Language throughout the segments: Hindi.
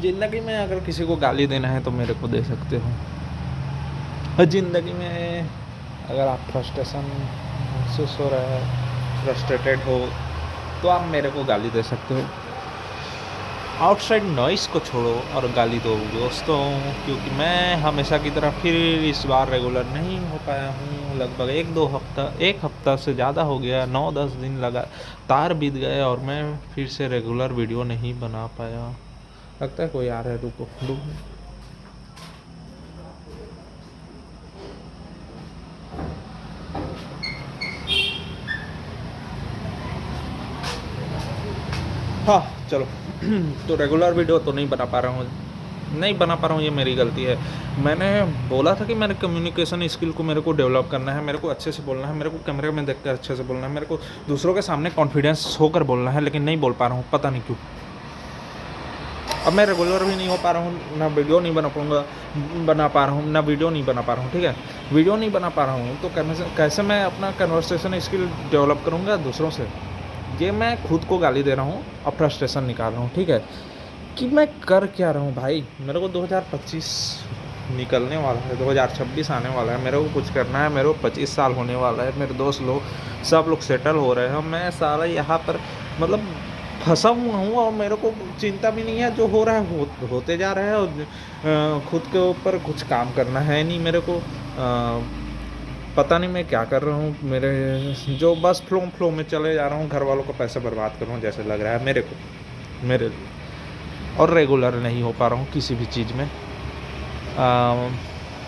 ज़िंदगी में अगर किसी को गाली देना है तो मेरे को दे सकते हो। और ज़िंदगी में अगर आप फ्रस्ट्रेशन महसूस हो रहा है, फ्रस्ट्रेटेड हो, तो आप मेरे को गाली दे सकते हो। आउटसाइड नॉइस को छोड़ो और गाली दो दोस्तों, क्योंकि मैं हमेशा की तरह फिर इस बार रेगुलर नहीं हो पाया हूँ। लगभग 1 हफ्ता से ज़्यादा हो गया, 9-10 दिन लगातार बीत गए और मैं फिर से रेगुलर वीडियो नहीं बना पाया। लगता है कोई आ रहा है, रुको रुको। हाँ चलो। तो रेगुलर वीडियो तो नहीं बना पा रहा हूँ, ये मेरी गलती है। मैंने बोला था कि मेरे कम्युनिकेशन स्किल को मेरे को डेवलप करना है, मेरे को अच्छे से बोलना है, मेरे को कैमरे में देखकर अच्छे से बोलना है, मेरे को दूसरों के सामने कॉन्फिडेंस होकर बोलना है, लेकिन नहीं बोल पा रहा हूँ, पता नहीं क्यों। अब मैं रेगुलर भी नहीं हो पा रहा हूँ, ना वीडियो नहीं बना पा रहा हूँ, ना वीडियो नहीं बना पा रहा हूँ। ठीक है, वीडियो नहीं बना पा रहा हूँ तो कैसे मैं अपना कन्वर्सेशन स्किल डेवलप करूँगा दूसरों से? ये मैं खुद को गाली दे रहा हूँ और फ्रस्ट्रेशन निकाल रहा हूँ। ठीक है, कि मैं कर क्या रहा हूँ भाई? मेरे को 2025 निकलने वाला है, 2026 आने वाला है, मेरे को कुछ करना है, मेरे को 25 साल होने वाला है, मेरे दोस्त लोग सब लोग सेटल हो रहे हैं, मैं सारा यहाँ पर मतलब फंसा हुआ हूँ और मेरे को चिंता भी नहीं है। जो हो रहा है होते जा रहा है और खुद के ऊपर कुछ काम करना है नहीं मेरे को। पता नहीं मैं क्या कर रहा हूँ, मेरे जो बस फ्लो में चले जा रहा हूँ, घर वालों का पैसा बर्बाद कर रहा हूँ जैसे लग रहा है मेरे लिए। और रेगुलर नहीं हो पा रहा हूँ किसी भी चीज़ में।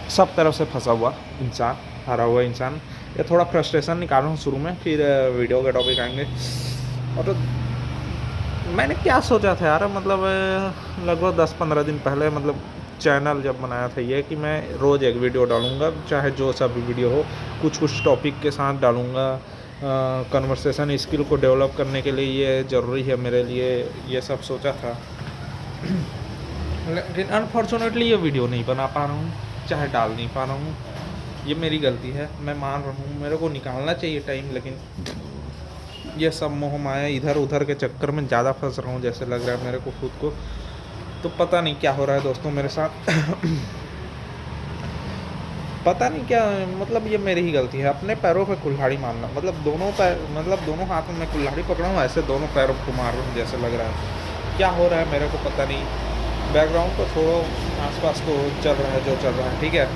सब तरफ से फंसा हुआ इंसान, हारा हुआ इंसान। या थोड़ा फ्रस्ट्रेशन निकाल रहा हूँ शुरू में, फिर वीडियो के टॉपिक आएंगे। और मैंने क्या सोचा था यार, मतलब लगभग 10-15 दिन पहले, मतलब चैनल जब बनाया था ये, कि मैं रोज़ एक वीडियो डालूँगा, चाहे जो सा भी वीडियो हो, कुछ टॉपिक के साथ डालूँगा। कन्वर्सेशन स्किल को डेवलप करने के लिए ये ज़रूरी है मेरे लिए, ये सब सोचा था। लेकिन अनफॉर्चुनेटली ये वीडियो नहीं बना पा रहा हूँ, चाहे डाल नहीं पा रहा हूँ। ये मेरी गलती है, मैं मान रहा हूँ, मेरे को निकालना चाहिए टाइम, लेकिन ये सब मोह माया इधर उधर के चक्कर में ज़्यादा फंस रहा हूँ जैसे लग रहा है मेरे को खुद को। तो पता नहीं क्या हो रहा है दोस्तों मेरे साथ। पता नहीं क्या, मतलब ये मेरी ही गलती है। अपने पैरों पे कुल्हाड़ी मारना, मतलब दोनों हाथों में कुल्हाड़ी पकड़ा हूँ, ऐसे दोनों पैरों को मार रहा हूँ जैसे लग रहा है। क्या हो रहा है मेरे को पता नहीं। बैकग्राउंड को छोड़ो, आसपास को चल रहा है जो चल रहा है, ठीक है।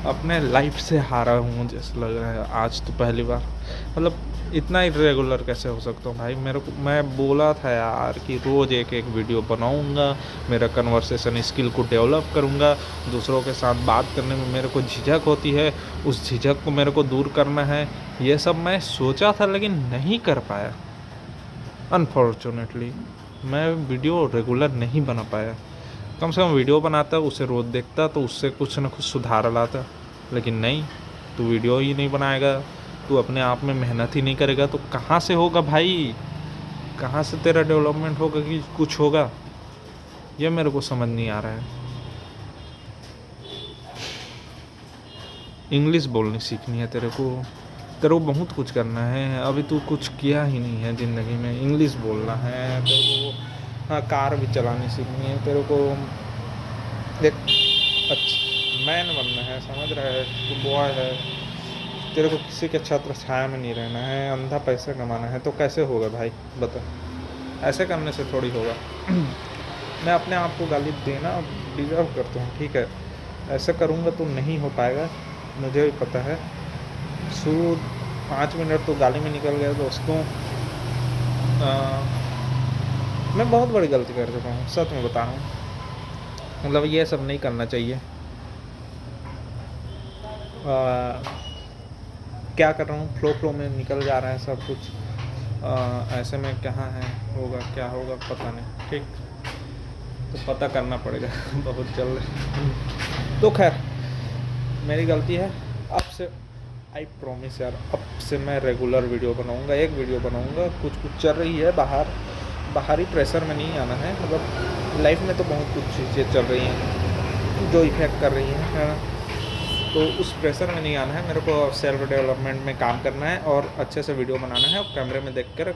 अपने लाइफ से हारा हूँ जैसे लग रहा है आज तो पहली बार। मतलब इतना इरेगुलर कैसे हो सकता हूँ भाई? मैं बोला था यार कि रोज़ एक वीडियो बनाऊँगा, मेरा कन्वर्सेशन स्किल को डेवलप करूँगा, दूसरों के साथ बात करने में मेरे को झिझक होती है, उस झिझक को मेरे को दूर करना है। ये सब मैं सोचा था लेकिन नहीं कर पाया। अनफॉर्चुनेटली मैं वीडियो रेगुलर नहीं बना पाया। कम से कम वीडियो बनाता, उसे रोज़ देखता तो उससे कुछ ना कुछ सुधार लाता। लेकिन नहीं, तू वीडियो ही नहीं बनाएगा, तू अपने आप में मेहनत ही नहीं करेगा, तो कहाँ से होगा भाई? कहाँ से तेरा डेवलपमेंट होगा कि कुछ होगा? ये मेरे को समझ नहीं आ रहा है। इंग्लिश बोलनी सीखनी है तेरे को बहुत कुछ करना है। अभी तू कुछ किया ही नहीं है ज़िंदगी में। इंग्लिश बोलना है तेरे को, हाँ, कार भी चलानी सीखनी है तेरे को, एक अच्छा मैन बनना है, समझ रहा है? तू बॉय है, तेरे को किसी के छत्र छाया में नहीं रहना है, अंधा पैसा कमाना है। तो कैसे होगा भाई बता? ऐसे करने से थोड़ी होगा। मैं अपने आप को गाली देना डिज़र्व करता हूँ, ठीक है। ऐसे करूँगा तो नहीं हो पाएगा, मुझे भी पता है। शुरू 5 मिनट तो गाली में निकल गया दोस्तों। मैं बहुत बड़ी गलती कर चुका हूँ, सच में बता रहा हूँ। मतलब ये सब नहीं करना चाहिए। क्या कर रहा हूँ, फ्लो में निकल जा रहा है सब कुछ। ऐसे में कहाँ है होगा, क्या होगा पता नहीं, ठीक। तो पता करना पड़ेगा बहुत जल्द। तो खैर मेरी गलती है। अब से आई प्रॉमिस यार, अब से मैं रेगुलर वीडियो बनाऊँगा, एक वीडियो बनाऊँगा। कुछ चल रही है बाहरी प्रेशर में नहीं आना है। मतलब लाइफ में तो बहुत कुछ चीज़ें चल रही हैं जो इफेक्ट कर रही हैं, है ना। तो उस प्रेशर में नहीं आना है, मेरे को सेल्फ डेवलपमेंट में काम करना है और अच्छे से वीडियो बनाना है और कैमरे में देखकर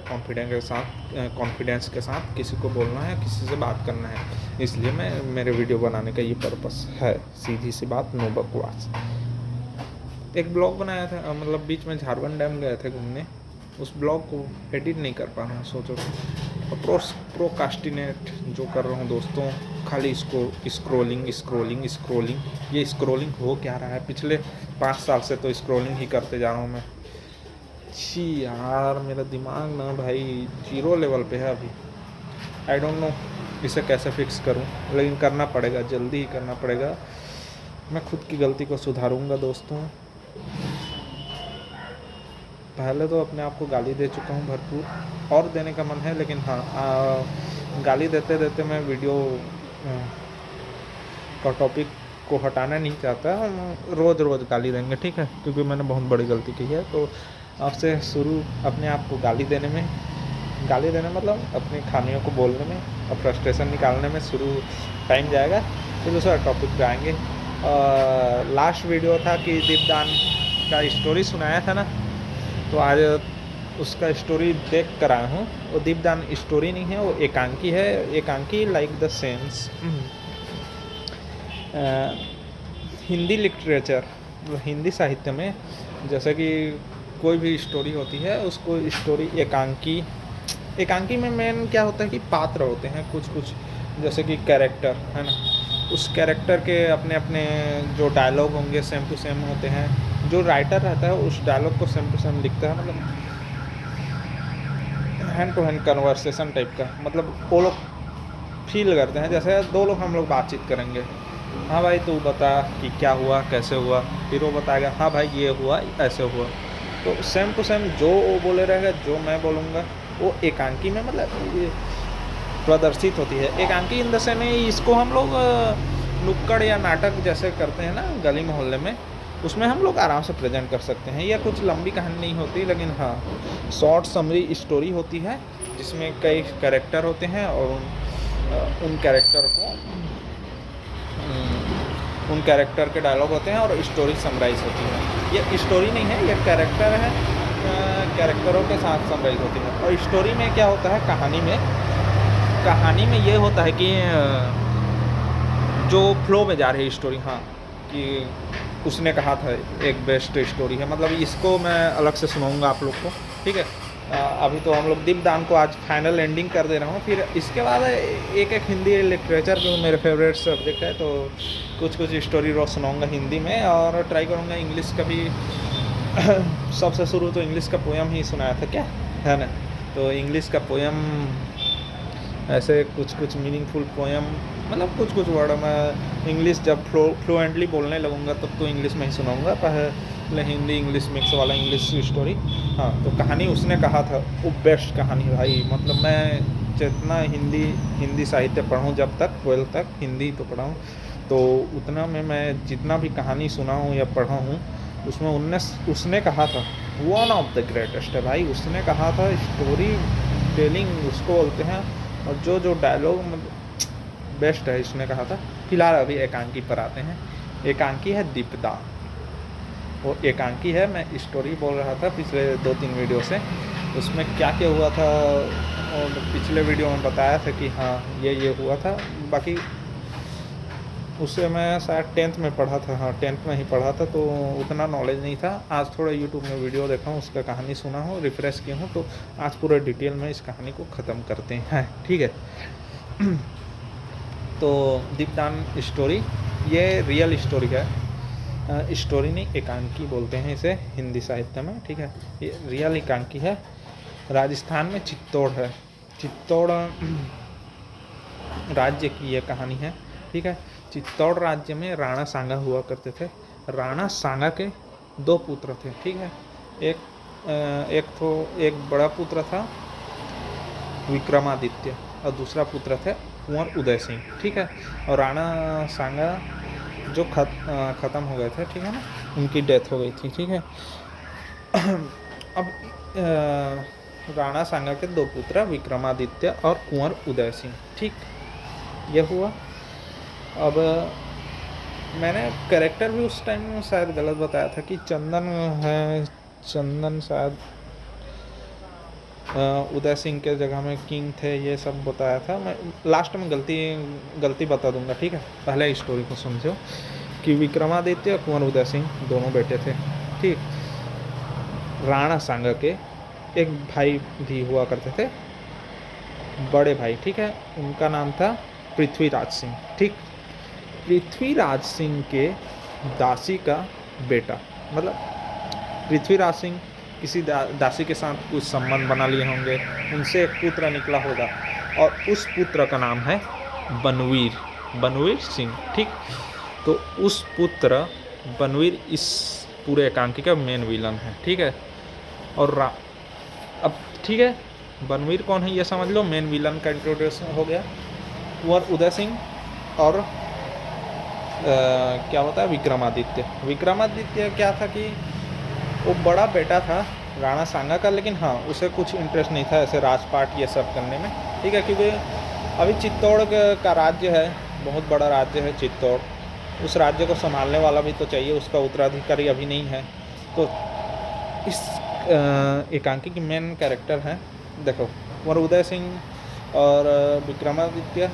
कॉन्फिडेंस के साथ किसी को बोलना है, किसी से बात करना है। इसलिए मेरे वीडियो बनाने का ये पर्पस है, सीधी सी बात, नो बकवास। एक ब्लॉग बनाया था, मतलब बीच में झारखंड डैम गए थे घूमने, उस ब्लॉग को एडिट नहीं कर पा रहा हूँ, सोचो। प्रोकास्टिनेट जो कर रहा हूँ दोस्तों, खाली इसको स्क्रोलिंग। ये स्क्रोलिंग हो क्या रहा है? पिछले 5 साल से तो स्क्रोलिंग ही करते जा रहा हूँ मैं। छी यार, मेरा दिमाग ना भाई 0 लेवल पे है अभी। आई डोंट नो इसे कैसे फिक्स करूँ, लेकिन करना पड़ेगा, जल्दी ही करना पड़ेगा। मैं खुद की गलती को सुधारूँगा दोस्तों। पहले तो अपने आप को गाली दे चुका हूँ भरपूर, और देने का मन है, लेकिन हाँ, गाली देते देते मैं वीडियो का टॉपिक को हटाना नहीं चाहता। रोज़ गाली देंगे, ठीक है, क्योंकि मैंने बहुत बड़ी गलती की है। तो आपसे शुरू अपने आप को गाली देने मतलब अपनी खामियों को बोलने में और फ्रस्ट्रेशन निकालने में शुरू टाइम जाएगा। फिर दूसरा टॉपिक पे आएंगे। लास्ट वीडियो था कि दीपदान का स्टोरी सुनाया था ना, तो आज उसका स्टोरी देख कर आया हूँ। वो दीपदान स्टोरी नहीं है, वो एकांकी है। एकांकी like the sense Hindi literature, Hindi साहित्य में जैसे कि कोई भी स्टोरी होती है, उसको स्टोरी एकांकी में मेन क्या होता है कि पात्र होते हैं कुछ, जैसे कि कैरेक्टर है ना, उस कैरेक्टर के अपने अपने जो डायलॉग होंगे सेम टू सेम होते हैं। जो राइटर रहता है उस डायलॉग को सेम टू सेम लिखता है, मतलब hand to hand conversation type का। मतलब वो लोग फील करते हैं जैसे हम लोग बातचीत करेंगे। हाँ भाई तू बता कि क्या हुआ, कैसे हुआ, फिर वो बताएगा हाँ भाई ये हुआ, ऐसे हुआ। तो सेम टू सेम जो वो बोले रहेगा, जो मैं बोलूँगा, वो एकांकी में मतलब प्रदर्शित होती है। एकांकी इन द सेंस इसको हम लोग नुक्कड़ या नाटक जैसे करते हैं ना गली मोहल्ले में, उसमें हम लोग आराम से प्रेजेंट कर सकते हैं। यह कुछ लंबी कहानी नहीं होती, लेकिन हाँ शॉर्ट समरी स्टोरी होती है, जिसमें कई कैरेक्टर होते हैं और उन कैरेक्टर के डायलॉग होते हैं और स्टोरी समराइज होती है। ये स्टोरी नहीं है, ये कैरेक्टर है, कैरेक्टरों के साथ समराइज होती है। और स्टोरी में क्या होता है, कहानी में ये होता है कि जो फ्लो में जा रही है स्टोरी, हाँ कि उसने कहा था एक बेस्ट स्टोरी है। मतलब इसको मैं अलग से सुनाऊंगा आप लोग को, ठीक है। अभी तो हम लोग दीपदान को आज फाइनल एंडिंग कर दे रहा हूँ। फिर इसके बाद एक हिंदी लिटरेचर जो मेरे फेवरेट सब्जेक्ट है, तो कुछ स्टोरी रोज सुनाऊंगा हिंदी में, और ट्राई करूँगा इंग्लिश का भी। सबसे शुरू तो इंग्लिश का पोयम ही सुनाया था, क्या है ना। तो इंग्लिश का पोयम ऐसे कुछ मीनिंगफुल पोयम, मतलब कुछ वर्ड मैं इंग्लिश जब फ्लुएंटली बोलने लगूंगा तब तो इंग्लिश में ही सुनाऊंगा। पहले हिंदी इंग्लिश मिक्स वाला इंग्लिश स्टोरी। हाँ, तो कहानी उसने कहा था, वो बेस्ट कहानी भाई। मतलब मैं जितना हिंदी साहित्य पढ़ूँ, जब तक 12th तक हिंदी तो पढ़ा हूँ, तो उतना में मैं जितना भी कहानी सुना हूँ या पढ़ा हूँ, उसमें उसने कहा था वन ऑफ द ग्रेटेस्ट है भाई। उसने कहा था स्टोरी टेलिंग उसको बोलते हैं, और जो डायलॉग मतलब बेस्ट है, इसने कहा था। फिलहाल अभी एकांकी पर आते हैं। एकांकी है दीपदान, वो एकांकी है। मैं स्टोरी बोल रहा था पिछले 2-3 वीडियो से, उसमें क्या हुआ था, और पिछले वीडियो में बताया था कि हाँ ये हुआ था। बाकी उससे मैं शायद 10th में पढ़ा था, हाँ 10th में ही पढ़ा था, तो उतना नॉलेज नहीं था। आज थोड़ा यूट्यूब में वीडियो देखा हूँ, उसका कहानी सुना हूँ, रिफ्रेश किया हूँ, तो आज पूरा डिटेल में इस कहानी को ख़त्म करते हैं, ठीक है। तो दीपदान स्टोरी ये रियल स्टोरी है, स्टोरी नहीं, एकांकी बोलते हैं इसे हिंदी साहित्य में, ठीक है। ये रियल एकांकी है। राजस्थान में चित्तौड़ है, चित्तौड़ राज्य की ये कहानी है, ठीक है। चित्तौड़ राज्य में राणा सांगा हुआ करते थे। राणा सांगा के 2 पुत्र थे, ठीक है। एक बड़ा पुत्र था विक्रमादित्य, और दूसरा पुत्र थे कुंवर उदय सिंह, ठीक है। और राणा सांगा जो ख़त्म हो गए थे, ठीक है ना, उनकी डेथ हो गई थी, ठीक है। अब राणा सांगा के 2 पुत्र विक्रमादित्य और कुंवर उदय सिंह, ठीक, यह हुआ। अब मैंने कैरेक्टर भी उस टाइम में शायद गलत बताया था कि चंदन है, चंदन शायद उदय सिंह के जगह में किंग थे, ये सब बताया था। मैं लास्ट में गलती गलती बता दूंगा, ठीक है। पहले स्टोरी को समझो कि विक्रमादित्य और कुंवर उदय सिंह दोनों बेटे थे, ठीक। राणा सांगा के एक भाई भी हुआ करते थे, बड़े भाई, ठीक है। उनका नाम था पृथ्वीराज सिंह, ठीक। पृथ्वीराज सिंह के दासी का बेटा, मतलब पृथ्वीराज सिंह किसी दासी के साथ कुछ संबंध बना लिए होंगे, उनसे एक पुत्र निकला होगा और उस पुत्र का नाम है बनवीर, बनवीर सिंह, ठीक। तो उस पुत्र बनवीर इस पूरे एकांकी का मेन विलन है, ठीक है। और अब ठीक है, बनवीर कौन है ये समझ लो, मेन विलन का इंट्रोडक्शन हो गया। कुंवर उदय सिंह और क्या होता है विक्रमादित्य। विक्रमादित्य क्या था कि वो बड़ा बेटा था राणा सांगा का, लेकिन हाँ उसे कुछ इंटरेस्ट नहीं था ऐसे राजपाट ये सब करने में, ठीक है। क्योंकि अभी चित्तौड़ का राज्य है, बहुत बड़ा राज्य है चित्तौड़, उस राज्य को संभालने वाला भी तो चाहिए, उसका उत्तराधिकारी अभी नहीं है। तो इस एकांकी की मेन कैरेक्टर है, देखो कुंवर उदय सिंह और विक्रमादित्य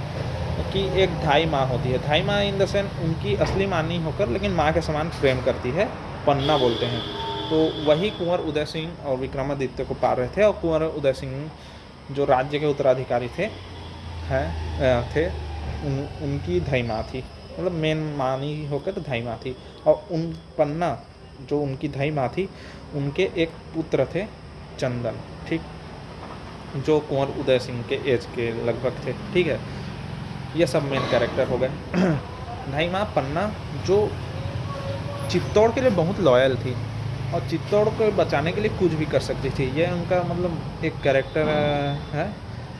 की एक ढाई माँ होती है। ढाई माँ इन द सेंस उनकी असली माँ नहीं होकर लेकिन माँ के समान प्रेम करती है, पन्ना बोलते हैं। तो वही कुंवर उदय सिंह और विक्रमादित्य को पाल रहे थे, और कुंवर उदय सिंह जो राज्य के उत्तराधिकारी थे उनकी धाई माँ थी, मतलब मेन माँ नहीं होकर धाई माँ थी। और उन पन्ना जो उनकी धाई माँ थी, उनके एक पुत्र थे चंदन, ठीक, जो कुंवर उदय सिंह के एज के लगभग थे, ठीक है। ये सब मेन कैरेक्टर हो गए। ढाई माँ पन्ना जो चित्तौड़ के लिए बहुत लॉयल थी और चित्तौड़ को बचाने के लिए कुछ भी कर सकती थी। ये उनका मतलब एक कैरेक्टर है,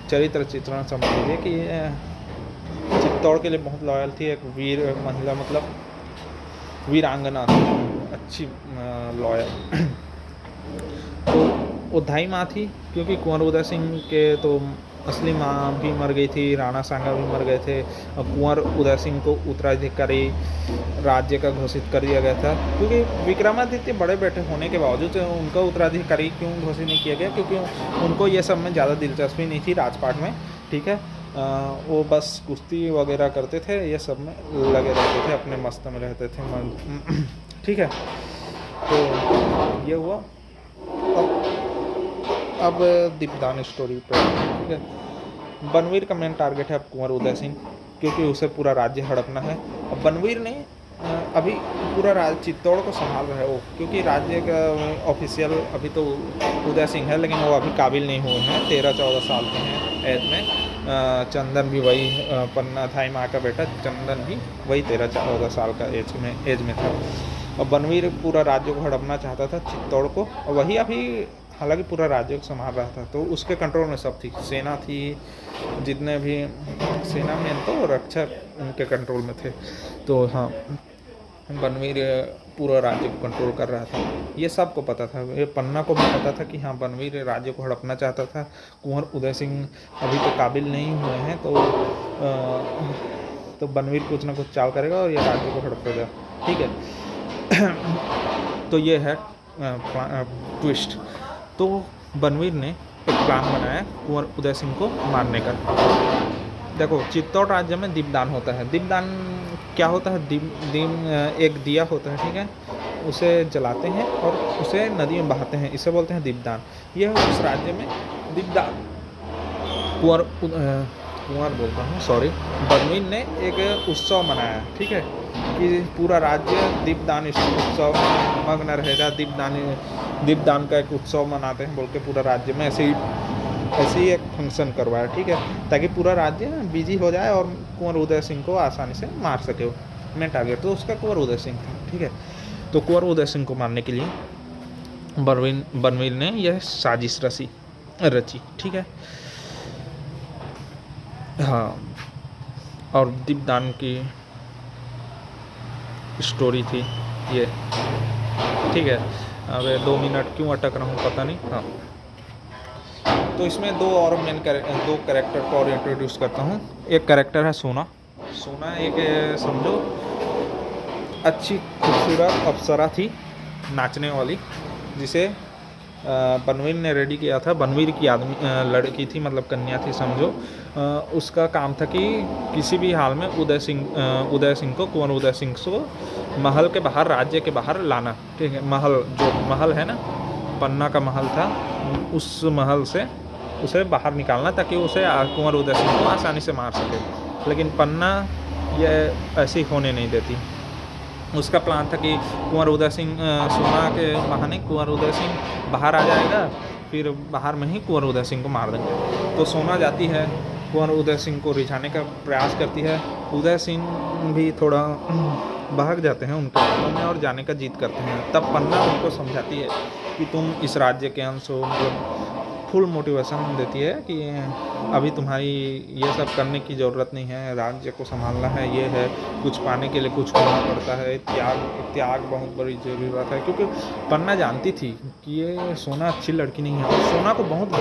चरित्र चित्रण समझ लीजिए कि ये चित्तौड़ के लिए बहुत लॉयल थी, एक वीर महिला, मतलब वीरांगना थी, अच्छी लॉयल। तो वो ढाई माँ थी, क्योंकि कुंवर उदय सिंह के तो असली माँ भी मर गई थी, राणा सांगा भी मर गए थे, और कुंवर उदय सिंह को उत्तराधिकारी राज्य का घोषित कर दिया गया था। क्योंकि विक्रमादित्य बड़े बेटे होने के बावजूद उनका उत्तराधिकारी क्यों घोषित नहीं किया गया, क्योंकि उनको ये सब में ज़्यादा दिलचस्पी नहीं थी राजपाट में, ठीक है। वो बस कुश्ती वगैरह करते थे, ये सब में लगे रहते थे, अपने मस्त में रहते थे, ठीक है। तो ये हुआ। अब दीपदान स्टोरी पर, ठीक है। बनवीर का मेन टारगेट है अब कुंवर उदय सिंह, क्योंकि उसे पूरा राज्य हड़पना है। अब बनवीर ने अभी पूरा राज्य चित्तौड़ को संभाल रहा है वो, क्योंकि राज्य का ऑफिशियल अभी तो उदय सिंह है, लेकिन वो अभी काबिल नहीं हुए हैं, 13-14 साल के हैं एज में। चंदन भी वही पन्ना थाई माँ का बेटा चंदन भी वही 13-14 साल का एज में था। और बनवीर पूरा राज्य को हड़पना चाहता था चित्तौड़ को, और वही अभी हालांकि पूरा राज्य को संभाल रहा था, तो उसके कंट्रोल में सब थी, सेना थी, जितने भी सेना में तो रक्षक उनके कंट्रोल में थे। तो हाँ, बनवीर पूरा राज्य को कंट्रोल कर रहा था, ये सबको पता था। ये पन्ना को भी पता था कि हाँ बनवीर राज्य को हड़पना चाहता था, कुंवर उदय सिंह अभी तो काबिल नहीं हुए हैं, तो बनवीर कुछ ना कुछ चाल करेगा और ये राज्य को हड़पेगा, ठीक है। तो ये है ट्विस्ट। तो बनवीर ने एक प्लान बनाया कुंवर उदय सिंह को मारने का। देखो चित्तौड़ राज्य में दीपदान होता है। दीपदान क्या होता है, एक दिया होता है, ठीक है, उसे जलाते हैं और उसे नदी में बहाते हैं, इसे बोलते हैं दीपदान। यह उस राज्य में दीपदान कुंवर बोलता हूँ, सॉरी, बनवीर ने एक उत्सव मनाया, ठीक है, कि पूरा राज्य दीपदान उत्सव मग्न रहेगा। दीपदान का एक उत्सव मनाते हैं बोल के पूरा राज्य में ऐसे ही एक फंक्शन करवाया, ठीक है, ताकि पूरा राज्य बिजी हो जाए और कुंवर उदय सिंह को आसानी से मार सके। मेन टारगेट तो उसका कुंवर उदय सिंह था, ठीक है। तो कुंवर उदय सिंह को मारने के लिए बनवीर ने यह साजिश रची, ठीक है। हाँ, और दीपदान की स्टोरी थी ये, ठीक है। अब 2 मिनट क्यों अटक रहा हूँ पता नहीं। हाँ, तो इसमें दो कैरेक्टर को और इंट्रोड्यूस करता हूँ। एक कैरेक्टर है सोना एक समझो अच्छी खूबसूरत अप्सरा थी नाचने वाली, जिसे बनवीर ने रेडी किया था। बनवीर की लड़की थी, मतलब कन्या थी समझो। उसका काम था कि किसी भी हाल में उदय सिंह को, कुंवर उदय सिंह को महल के बाहर, राज्य के बाहर लाना। ठीक है, महल, जो महल है ना, पन्ना का महल था, उस महल से उसे बाहर निकालना, ताकि उसे कुंवर उदय सिंह को आसानी से मार सके। लेकिन पन्ना ये ऐसी होने नहीं देती। उसका प्लान था कि कुंवर उदय सिंह, सोना के बहाने कुंवर उदय सिंह बाहर आ जाएगा, फिर बाहर में ही कुंवर उदय सिंह को मार देंगे। तो सोना जाती है, कुंवर उदय सिंह को रिझाने का प्रयास करती है। उदय सिंह भी थोड़ा भाग जाते हैं उनके हाथों में और जाने का जिद करते हैं। तब पन्ना उनको समझाती है कि तुम इस राज्य के अंश हो, मतलब फुल मोटिवेशन देती है कि अभी तुम्हारी ये सब करने की ज़रूरत नहीं है, राज्य को संभालना है, ये है, कुछ पाने के लिए कुछ करना पड़ता है, त्याग बहुत बड़ी ज़रूरत है। क्योंकि पन्ना जानती थी कि ये सोना अच्छी लड़की नहीं है, और सोना को बहुत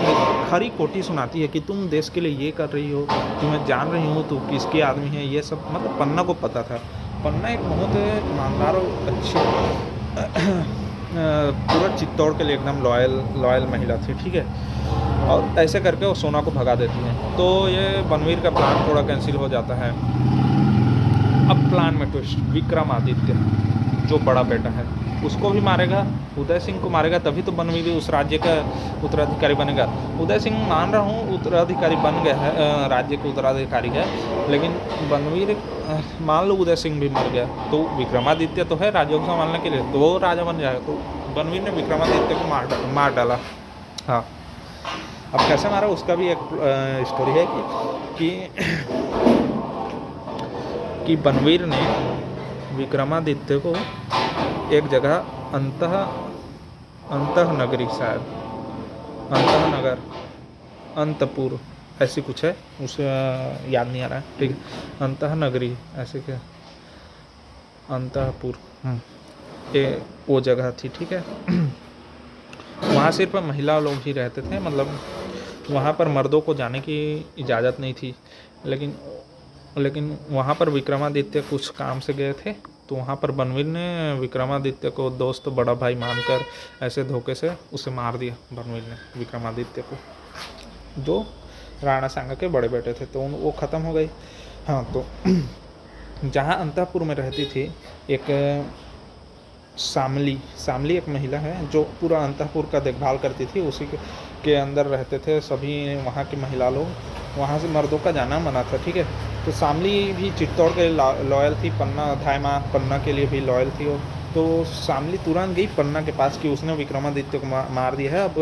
खरी खोटी सुनाती है कि तुम देश के लिए ये कर रही हो, तुम्हें जान रही हो, तुम किसके आदमी है, ये सब मतलब पन्ना को पता था। पन्ना एक बहुत ईमानदार और अच्छी पूरा चित्तौड़ के लिए एकदम लॉयल महिला थी। ठीक है, और ऐसे करके वो सोना को भगा देती है। तो ये बनवीर का प्लान थोड़ा कैंसिल हो जाता है। अब प्लान में ट्विस्ट, विक्रमादित्य जो बड़ा बेटा है उसको भी मारेगा, उदय सिंह को मारेगा, तभी तो बनवीर उस राज्य का उत्तराधिकारी बनेगा। उदय सिंह मान रहा हूँ उत्तराधिकारी बन गया है, राज्य का उत्तराधिकारी है, लेकिन बनवीर, मान लो उदय सिंह भी मर गया तो विक्रमादित्य तो है राज्य को संभालने के लिए, तो वो राजा बन जाएगा। तो बनवीर ने विक्रमादित्य को मार डाला। हाँ, अब कैसे मारा उसका भी एक स्टोरी है कि बनवीर ने विक्रमादित्य को एक जगह अंतः नगरी, शायद अंतः नगर, अंतपुर ऐसी कुछ है, उसे याद नहीं आ रहा है। ठीक है, अंतः नगरी ऐसे क्या, अंतःपुर, ये वो जगह थी। ठीक है, वहाँ सिर्फ महिला लोग ही रहते थे, मतलब वहाँ पर मर्दों को जाने की इजाज़त नहीं थी। लेकिन वहाँ पर विक्रमादित्य कुछ काम से गए थे, तो वहाँ पर बनवीर ने विक्रमादित्य को दोस्त बड़ा भाई मानकर ऐसे धोखे से उसे मार दिया। बनवीर ने विक्रमादित्य को, जो राणा सांगा के बड़े बेटे थे, तो वो ख़त्म हो गई। हाँ, तो जहाँ अंतःपुर में रहती थी एक सामली एक महिला है, जो पूरा अंतःपुर का देखभाल करती थी, उसी के अंदर रहते थे सभी वहाँ की महिला लोग, वहाँ से मर्दों का जाना मना था। ठीक है, तो सामली भी चित्तौड़ के लॉयल थी, धायमा पन्ना के लिए भी लॉयल थी वो। तो सामली तुरंत गई पन्ना के पास कि उसने विक्रमादित्य को मार दिया है, अब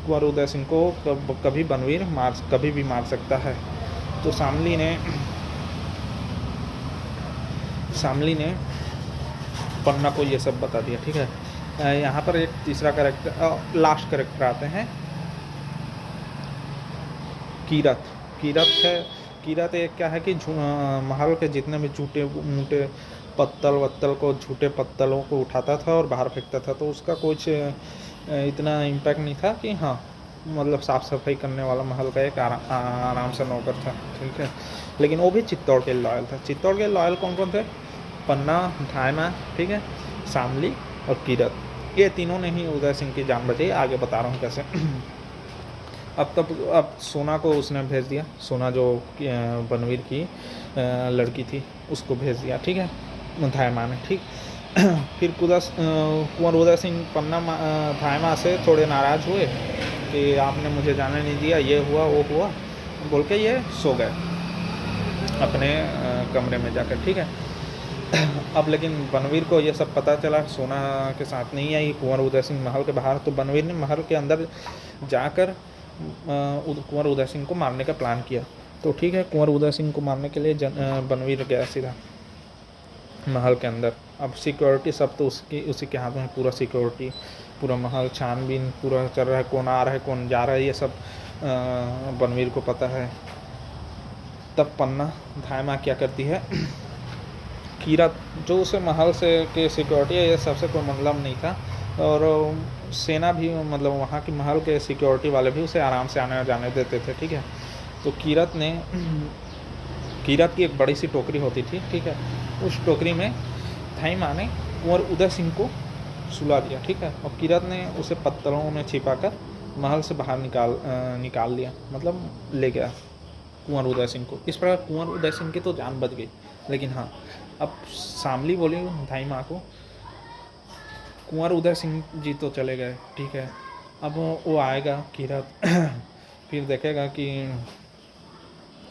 कुंवर उदय सिंह को कभी बनवीर कभी भी मार सकता है। तो सामली ने पन्ना को ये सब बता दिया। ठीक है, यहाँ पर एक तीसरा कैरेक्टर, लास्ट कैरेक्टर आते हैं, कीरत है। कीरत एक क्या है कि महल के जितने भी झूठे मूठे पत्तल को, झूठे पत्तलों को उठाता था और बाहर फेंकता था, तो उसका कुछ इतना इम्पैक्ट नहीं था कि हाँ, मतलब साफ़ सफाई करने वाला महल का एक आराम से नौकर था। ठीक है, लेकिन वो भी चित्तौड़ के लॉयल था। चित्तौड़ के लॉयल कौन कौन थे? पन्ना, धायमा, ठीक है, सामली और कीरत, ये तीनों ने ही उदय सिंह की जान बचाई। आगे बता रहा हूँ कैसे। अब सोना को उसने भेज दिया, सोना जो बनवीर की लड़की थी उसको भेज दिया। ठीक है, धायमा ने। ठीक, फिर कुंवर उदय सिंह पन्ना धायमा से थोड़े नाराज़ हुए कि आपने मुझे जाने नहीं दिया, ये हुआ वो हुआ बोल के ये सो गए अपने कमरे में जाकर। ठीक है, अब लेकिन बनवीर को ये सब पता चला, सोना के साथ नहीं आई कुंवर उदय सिंह महल के बाहर, तो बनवीर ने महल के अंदर जाकर कुंवर उदय सिंह को मारने का प्लान किया। तो ठीक है, कुंवर उदय सिंह को मारने के लिए बनवीर गया सीधा महल के अंदर। अब सिक्योरिटी सब तो उसी के हाथ में, पूरा सिक्योरिटी, पूरा महल छानबीन पूरा चल रहा है, कौन आ रहा है कौन जा रहा है ये सब बनवीर को पता है। तब पन्ना धायमा क्या करती है, कीरत जो उसे महल से के सिक्योरिटी है, ये सबसे कोई मतलब नहीं था, और सेना भी, मतलब वहाँ की महल के सिक्योरिटी वाले भी उसे आराम से आने जाने देते थे। ठीक है, तो कीरत की एक बड़ी सी टोकरी होती थी। ठीक है, उस टोकरी में धाई माँ ने कुंवर उदय सिंह को सुला दिया, ठीक है। और किरत ने उसे पत्थरों में छिपाकर महल से बाहर निकाल दिया, मतलब ले गया कुंवर उदय सिंह को। इस प्रकार कुंवर उदय सिंह की तो जान बच गई। लेकिन हाँ, अब शामली बोली धाई माँ को, कुंवर उदय सिंह जी तो चले गए, ठीक है। अब वो आएगा किरत फिर देखेगा कि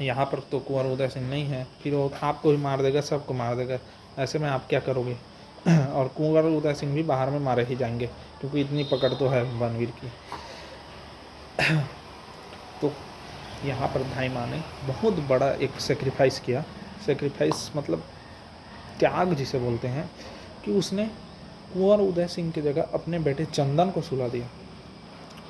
यहाँ पर तो कुंवर उदय सिंह नहीं है, फिर वो आपको भी मार देगा, सबको मार देगा। ऐसे में आप क्या करोगे? और कुंवर उदय सिंह भी बाहर में मारे ही जाएंगे, क्योंकि इतनी पकड़ तो है बनवीर की। तो यहाँ पर धाई माँ ने बहुत बड़ा एक सेक्रीफाइस किया। सेक्रीफाइस मतलब त्याग जिसे बोलते हैं, कि उसने कुंवर उदय सिंह की जगह अपने बेटे चंदन को सुला दिया।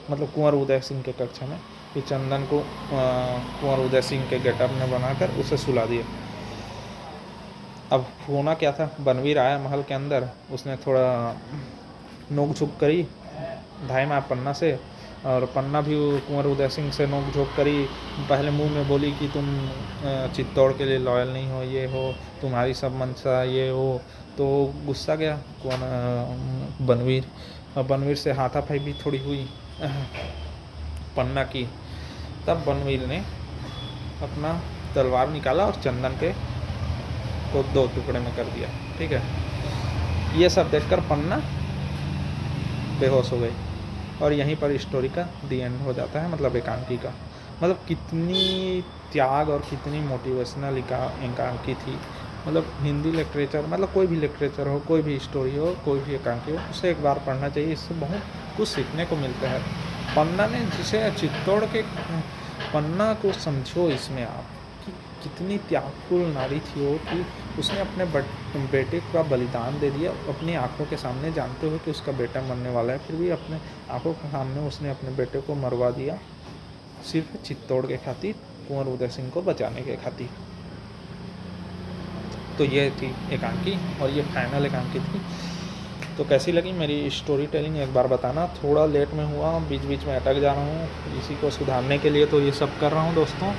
मतलब कुंवर उदय सिंह के कक्षा में कि चंदन को कुंवर उदय सिंह के गेटअप में बनाकर उसे सुला दिया। अब होना क्या था, बनवीर आया महल के अंदर, उसने थोड़ा नोक झोंक करी धाई माँ पन्ना से, और पन्ना भी कुंवर उदय सिंह से नोक झोंक करी। पहले मुंह में बोली कि तुम चित्तौड़ के लिए लॉयल नहीं हो, ये हो, तुम्हारी सब मंशा ये हो। तो गुस्सा गया बनवीर, और बनवीर से हाथापाई भी थोड़ी हुई पन्ना की। तब बनवीर ने अपना तलवार निकाला और चंदन के को 2 टुकड़े में कर दिया, ठीक है। ये सब देखकर पन्ना बेहोश हो गई, और यहीं पर स्टोरी का दी एंड हो जाता है, मतलब एकांकी का। मतलब कितनी त्याग और कितनी मोटिवेशनल एकांकी थी। मतलब हिंदी लिटरेचर, मतलब कोई भी लिटरेचर हो, कोई भी स्टोरी हो, कोई भी एकांकी हो, उसे एक बार पढ़ना चाहिए। इससे बहुत कुछ सीखने को मिलता है। पन्ना ने जिसे चित्तौड़ के पन्ना को समझो इसमें आप कि कितनी त्यागफुल नारी थी वो, कि उसने अपने बेटे का बलिदान दे दिया अपनी आंखों के सामने, जानते हुए कि उसका बेटा मरने वाला है, फिर भी अपने आंखों के सामने उसने अपने बेटे को मरवा दिया, सिर्फ चित्तौड़ के खातिर, कुंवर उदय सिंह को बचाने के खातिर। तो ये थी एकांकी, और ये फाइनल एकांकी थी। तो कैसी लगी मेरी स्टोरी टेलिंग एक बार बताना। थोड़ा लेट में हुआ, बीच बीच में अटक जा रहा हूँ, इसी को सुधारने के लिए तो ये सब कर रहा हूँ दोस्तों।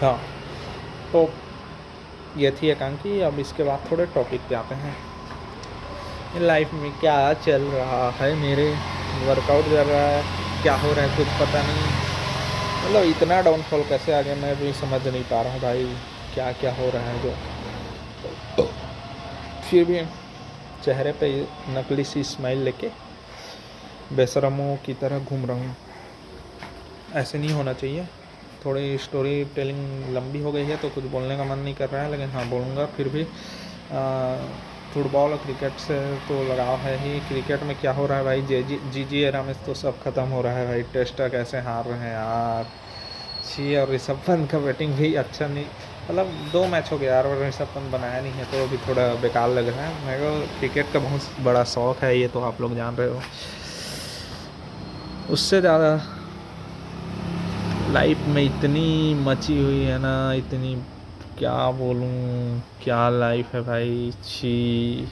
हाँ, तो ये थी एकांकी। अब इसके बाद थोड़े टॉपिक पे आते हैं। लाइफ में क्या चल रहा है मेरे, वर्कआउट कर रहा है, क्या हो रहा है कुछ पता नहीं। मतलब इतना डाउनफॉल कैसे आ गया मैं भी समझ नहीं पा रहा हूँ भाई, क्या क्या हो रहा है जो। फिर भी चेहरे पे नकली सी स्माइल लेके बेशरमों की तरह घूम रहा हूँ। ऐसे नहीं होना चाहिए। थोड़ी स्टोरी टेलिंग लंबी हो गई है तो कुछ बोलने का मन नहीं कर रहा है, लेकिन हाँ बोलूँगा फिर भी। फुटबॉल और क्रिकेट से तो लगाव है ही। क्रिकेट में क्या हो रहा है भाई, जी एरा में तो सब खत्म हो रहा है भाई। टेस्ट कैसे हार रहे हैं यार, छी। और ऋषभ पंत का बैटिंग भी अच्छा नहीं, मतलब 2 मैच हो गया यार और ऋषभ पंत बनाया नहीं है, तो अभी थोड़ा बेकार लग रहा है मेरे को। क्रिकेट का बहुत बड़ा शौक़ है, ये तो आप लोग जान रहे हो। उससे ज़्यादा लाइफ में इतनी मची हुई है ना, इतनी क्या बोलूँ, क्या लाइफ है भाई, छी।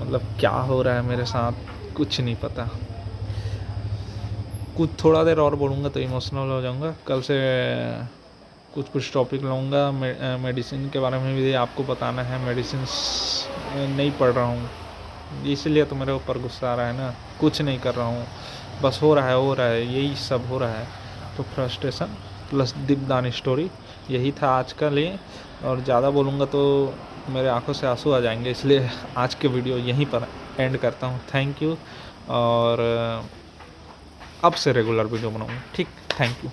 मतलब क्या हो रहा है मेरे साथ कुछ नहीं पता। कुछ थोड़ा देर और बोलूँगा तो इमोशनल हो जाऊँगा। कल से कुछ टॉपिक लाऊँगा। मेडिसिन के बारे में भी आपको बताना है। मेडिसिन नहीं पढ़ रहा हूँ, इसलिए तो मेरे ऊपर गुस्सा आ रहा है ना। कुछ नहीं कर रहा हूँ, बस हो रहा है, यही सब हो रहा है। तो फ्रस्ट्रेशन प्लस दीपदान स्टोरी यही था आज का लिए। और ज़्यादा बोलूँगा तो मेरे आंखों से आंसू आ जाएंगे, इसलिए आज के वीडियो यहीं पर एंड करता हूँ। Thank you. और अब से रेगुलर वीडियो बनाऊँगा, ठीक। Thank you.